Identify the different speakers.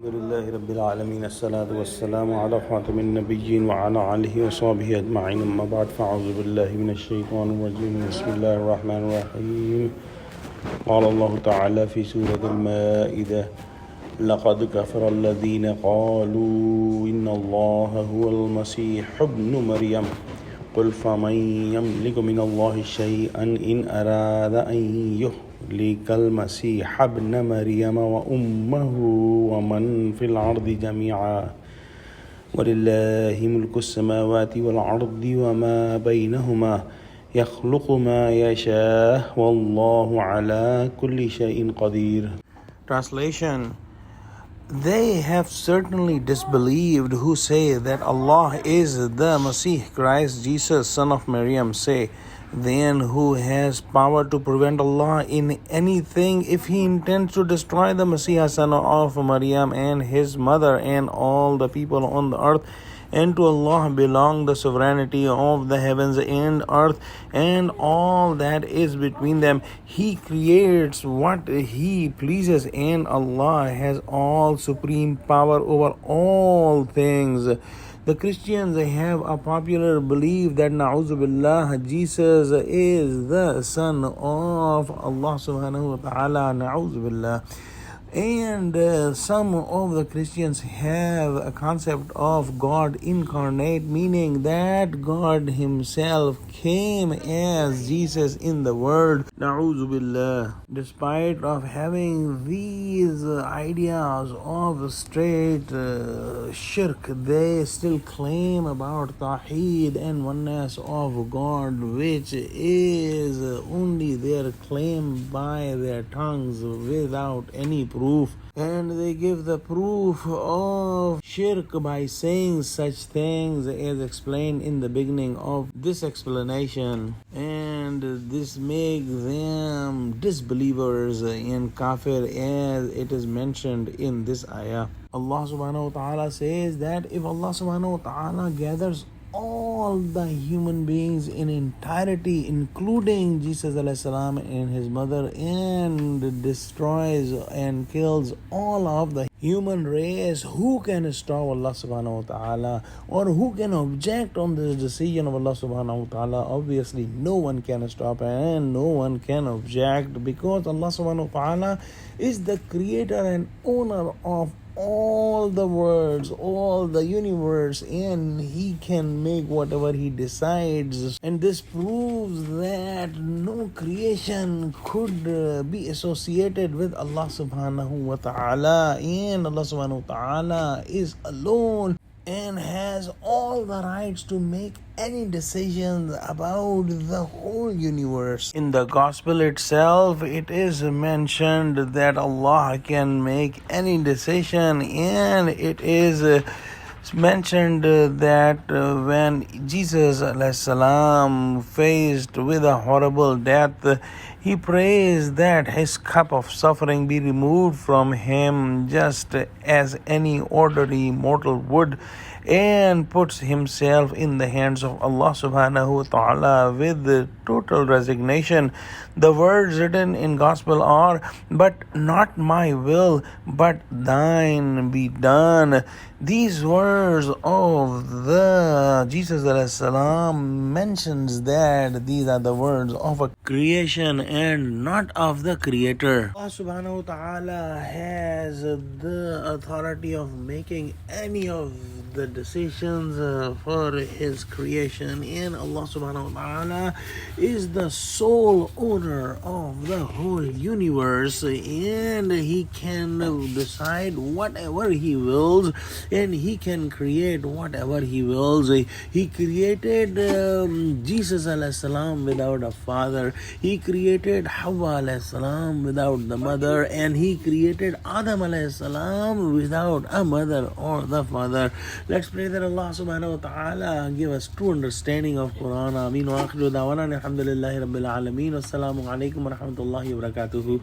Speaker 1: الحمد لله رب العالمين الصلاة والسلام على خاتم النبيين وعلى آله وصحبه أجمعين أما بعد فأعوذ بالله من الشيطان الرجيم بسم الله الرحمن الرحيم قال الله تعالى في سورة المائدة لقد كفر الذين قالوا إن الله هو المسيح ابن مريم قل فمن يملك من الله شيئا إن أراد أن يهلك المسيح ابن مريم وأمه ومن في الأرض جميعا ولله ملك السماوات والأرض وما بينهما يخلق ما يشاء والله على كل شيء قدير. Translation: They have certainly disbelieved who say that Allah is the Messiah, Christ Jesus, son of Maryam. Say, then who has power to prevent Allah in anything if he intends to destroy the Messiah, son of Maryam, and his mother and all the people on the earth? And to Allah belong the sovereignty of the heavens and earth and all that is between them. He creates what He pleases, and Allah has all supreme power over all things. The Christians have a popular belief that Na'uzubillah, Jesus is the son of Allah subhanahu wa ta'ala. Na'uzubillah. And some of the Christians have a concept of God incarnate, meaning that God himself came as Jesus in the world. Na'udhu billah. Despite of having these ideas of straight shirk, they still claim about Tawheed and oneness of God, which is only their claim by their tongues without any proof. And they give the proof of shirk by saying such things as explained in the beginning of this explanation, and this makes them disbelievers and kafir as it is mentioned in this ayah. Allah subhanahu wa ta'ala says that if Allah subhanahu wa ta'ala gathers all the human beings in entirety, including Jesus alayhi salam and his mother, and destroys and kills all of the human race, who can stop Allah subhanahu wa ta'ala, or who can object on this decision of Allah subhanahu wa ta'ala? Obviously no one can stop and no one can object, because Allah subhanahu wa ta'ala is the creator and owner of all the worlds, all the universe, and he can make whatever he decides. And this proves that no creation could be associated with Allah subhanahu wa ta'ala, and Allah subhanahu wa ta'ala is alone and has all the rights to make any decisions about the whole universe. In the gospel itself, it is mentioned that Allah can make any decision, and it is mentioned that when Jesus alayhi salam faced with a horrible death, he prays that his cup of suffering be removed from him just as any ordinary mortal would, and puts himself in the hands of Allah subhanahu wa ta'ala with total resignation. The words written in gospel are, "But not my will, but thine be done." These words of the Jesus alayhi salam mentions that these are the words of a creation and not of the creator. Allah subhanahu wa ta'ala has the authority of making any of the decisions for his creation, and Allah subhanahu wa ta'ala is the sole owner of the whole universe, and he can decide whatever he wills, and he can create whatever he wills. He created Jesus alayhi salam without a father, he created Hawa alayhi salam without the mother, and he created Adam alayhi salam without a mother or the father. Let's pray that Allah subhanahu wa ta'ala give us true understanding of Quran. Ameen wa akhiru da'wana alhamdulillahi rabbil alameen. Wassalamu alaikum wa rahmatullahi wa barakatuhu.